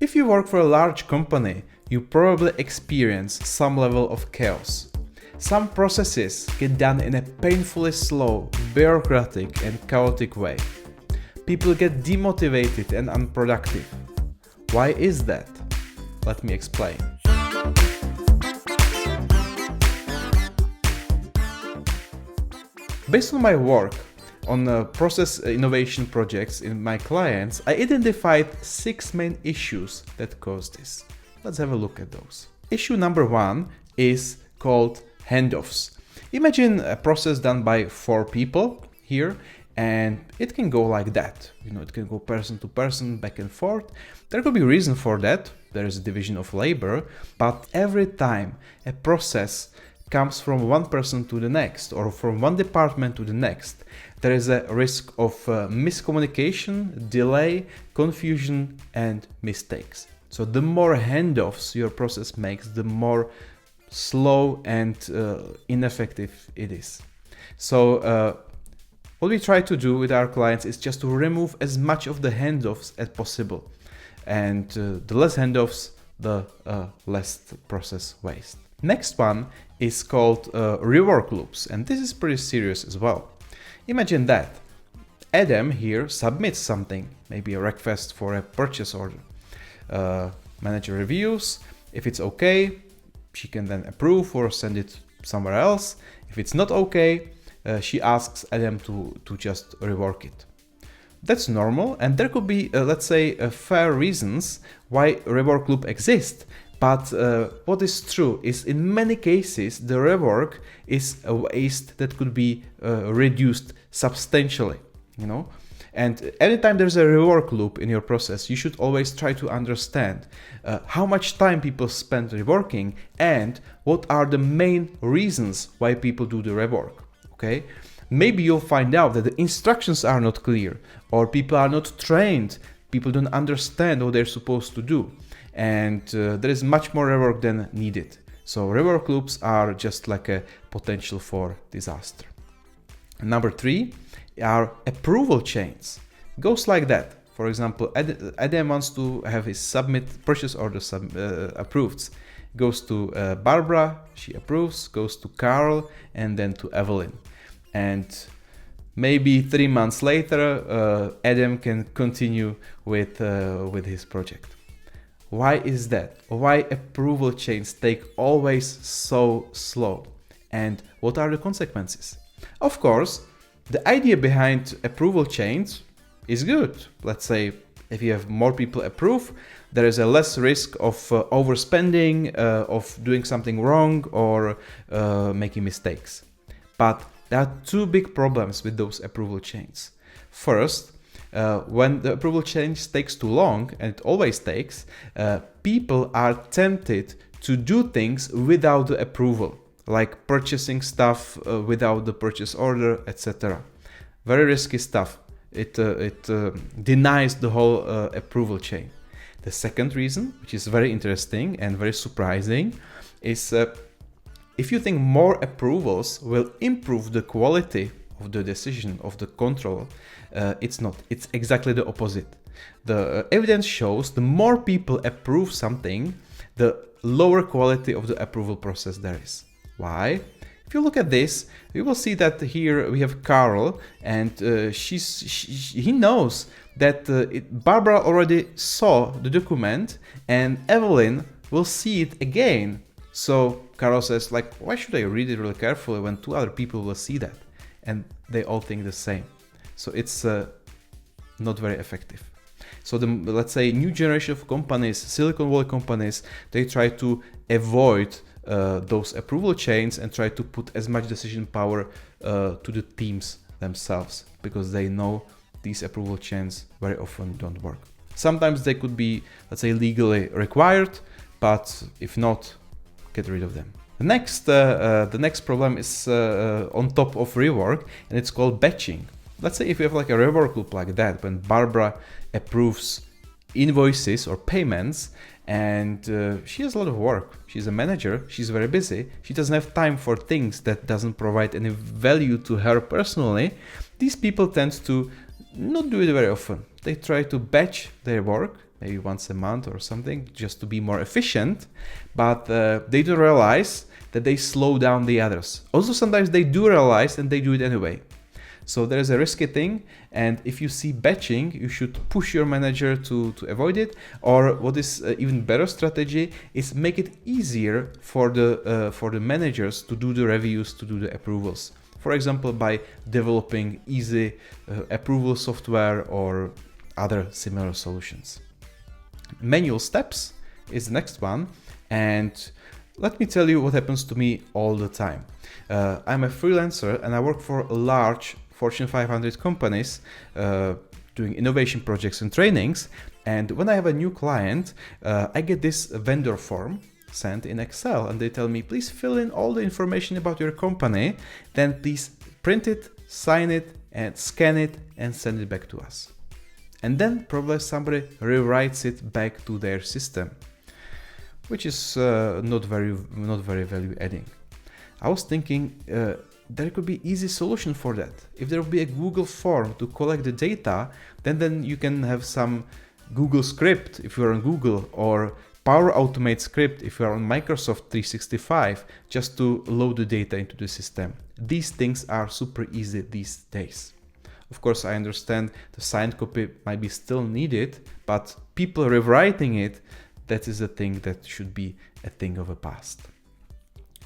If you work for a large company, you probably experience some level of chaos. Some processes get done in a painfully slow, bureaucratic and chaotic way. People get demotivated and unproductive. Why is that? Let me explain. Based on my work on process innovation projects in my clients, I identified 6 main issues that cause this. Let's have a look at those. Issue number 1 is called handoffs. Imagine a process done by 4 people here, and it can go like that. It can go person to person, back and forth. There could be a reason for that. There is a division of labor, but every time a process comes from one person to the next or from one department to the next, there is a risk of miscommunication, delay, confusion, and mistakes. So the more handoffs your process makes, the more slow and ineffective it is. So what we try to do with our clients is just to remove as much of the handoffs as possible. And the less handoffs, the less process waste. Next one is called rework loops, and this is pretty serious as well. Imagine that Adam here submits something, maybe a request for a purchase order. Manager reviews. If it's okay, she can then approve or send it somewhere else. If it's not okay, she asks Adam to just rework it. That's normal, and there could be, let's say, fair reasons why rework loop exists. But what is true is in many cases the rework is a waste that could be reduced substantially, And anytime there's a rework loop in your process, you should always try to understand how much time people spend reworking and what are the main reasons why people do the rework. Okay? Maybe you'll find out that the instructions are not clear, or people are not trained, people don't understand what they're supposed to do. And there is much more rework than needed. So rework loops are just like a potential for disaster. Number 3 are approval chains. It goes like that. For example, Adam wants to have his purchase order approved. Goes to Barbara, she approves, goes to Carl, and then to Evelyn. And maybe 3 months later, Adam can continue with his project. Why is that? Why approval chains take always so slow? And what are the consequences? Of course, the idea behind approval chains is good. Let's say if you have more people approve, there is a less risk of overspending, of doing something wrong, or making mistakes. But there are 2 big problems with those approval chains. First, when the approval chain takes too long, and it always takes, people are tempted to do things without the approval, like purchasing stuff without the purchase order, etc. Very risky stuff. It denies the whole approval chain. The second reason, which is very interesting and very surprising, is if you think more approvals will improve the quality of the decision, of the control, it's not. It's exactly the opposite. The evidence shows the more people approve something, the lower quality of the approval process there is. Why? If you look at this, you will see that here we have Carl, and he knows that Barbara already saw the document, and Evelyn will see it again. So Carl says, why should I read it really carefully when 2 other people will see that? And they all think the same. So it's not very effective. So let's say new generation of companies, Silicon Valley companies, they try to avoid those approval chains and try to put as much decision power to the teams themselves, because they know these approval chains very often don't work. Sometimes they could be, let's say, legally required, but if not, get rid of them. The next problem is on top of rework, and it's called batching. Let's say if you have like a rework loop like that, when Barbara approves invoices or payments, and she has a lot of work. She's a manager, she's very busy, she doesn't have time for things that doesn't provide any value to her personally. These people tend to not do it very often. They try to batch their work, maybe once a month or something, just to be more efficient, but they don't realize that they slow down the others. Also, sometimes they do realize and they do it anyway. So there is a risky thing, and if you see batching, you should push your manager to avoid it, or what is even better strategy is make it easier for the managers to do the reviews, to do the approvals. For example, by developing easy approval software or other similar solutions. Manual steps is the next one, and let me tell you what happens to me all the time. I'm a freelancer and I work for large Fortune 500 companies doing innovation projects and trainings, and when I have a new client, I get this vendor form sent in Excel, and they tell me, please fill in all the information about your company, then please print it, sign it, and scan it and send it back to us. And then probably somebody rewrites it back to their system, which is not very value adding. I was thinking there could be easy solution for that. If there would be a Google form to collect the data, then you can have some Google script if you're on Google, or Power Automate script if you're on Microsoft 365, just to load the data into the system. These things are super easy these days. Of course, I understand the signed copy might be still needed, but people rewriting it, that is a thing that should be a thing of the past.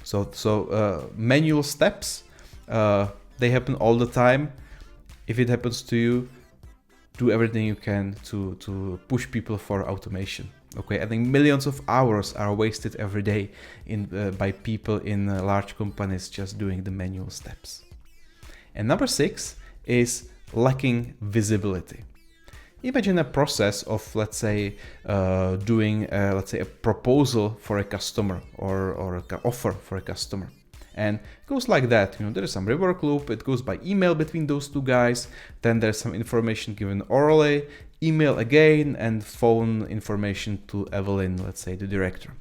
So manual steps, they happen all the time. If it happens to you, do everything you can to push people for automation. Okay, I think millions of hours are wasted every day by people in large companies just doing the manual steps. And number 6 is lacking visibility. Imagine a process of, let's say, doing a proposal for a customer or an offer for a customer. And it goes like that, there is some rework loop, it goes by email between those two guys, then there's some information given orally, email again, and phone information to Evelyn, let's say the director.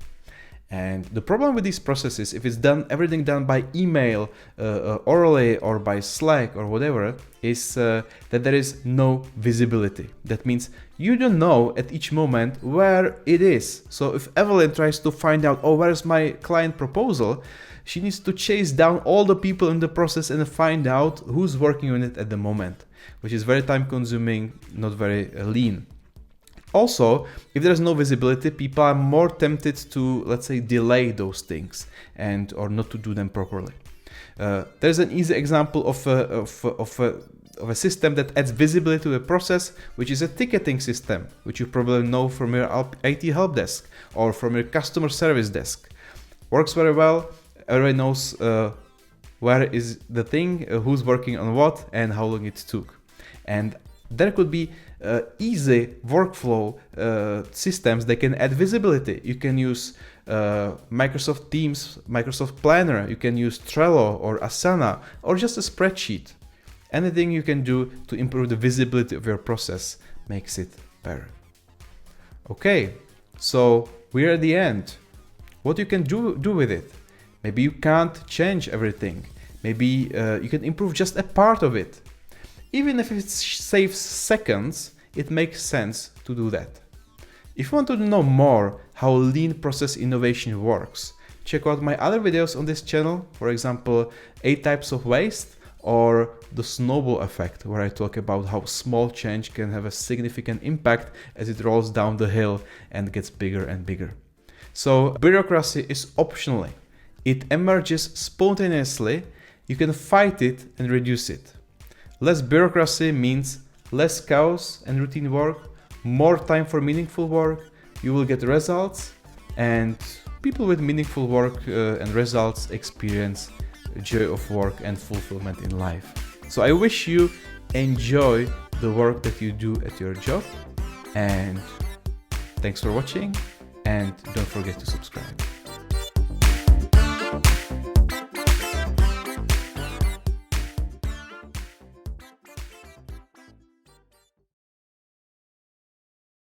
And the problem with these processes, if it's everything done by email, orally, or by Slack or whatever, is that there is no visibility. That means you don't know at each moment where it is. So if Evelyn tries to find out, where is my client proposal, she needs to chase down all the people in the process and find out who's working on it at the moment, which is very time consuming, not very lean. Also, if there's no visibility, people are more tempted to, let's say, delay those things or not to do them properly. There's an easy example of a system that adds visibility to the process, which is a ticketing system, which you probably know from your IT help desk or from your customer service desk. Works very well. Everybody knows where is the thing, who's working on what, and how long it took. And there could be easy workflow systems that can add visibility. You can use Microsoft Teams, Microsoft Planner, you can use Trello or Asana, or just a spreadsheet. Anything you can do to improve the visibility of your process makes it better. Okay, so we're at the end. What you can do with it? Maybe you can't change everything. Maybe you can improve just a part of it. Even if it saves seconds, it makes sense to do that. If you want to know more how lean process innovation works, check out my other videos on this channel, for example, 8 types of waste or the snowball effect, where I talk about how small change can have a significant impact as it rolls down the hill and gets bigger and bigger. So bureaucracy is optional. It emerges spontaneously. You can fight it and reduce it. Less bureaucracy means less chaos and routine work, more time for meaningful work. You will get results, and people with meaningful work and results experience joy of work and fulfillment in life. So I wish you enjoy the work that you do at your job, and thanks for watching, and don't forget to subscribe.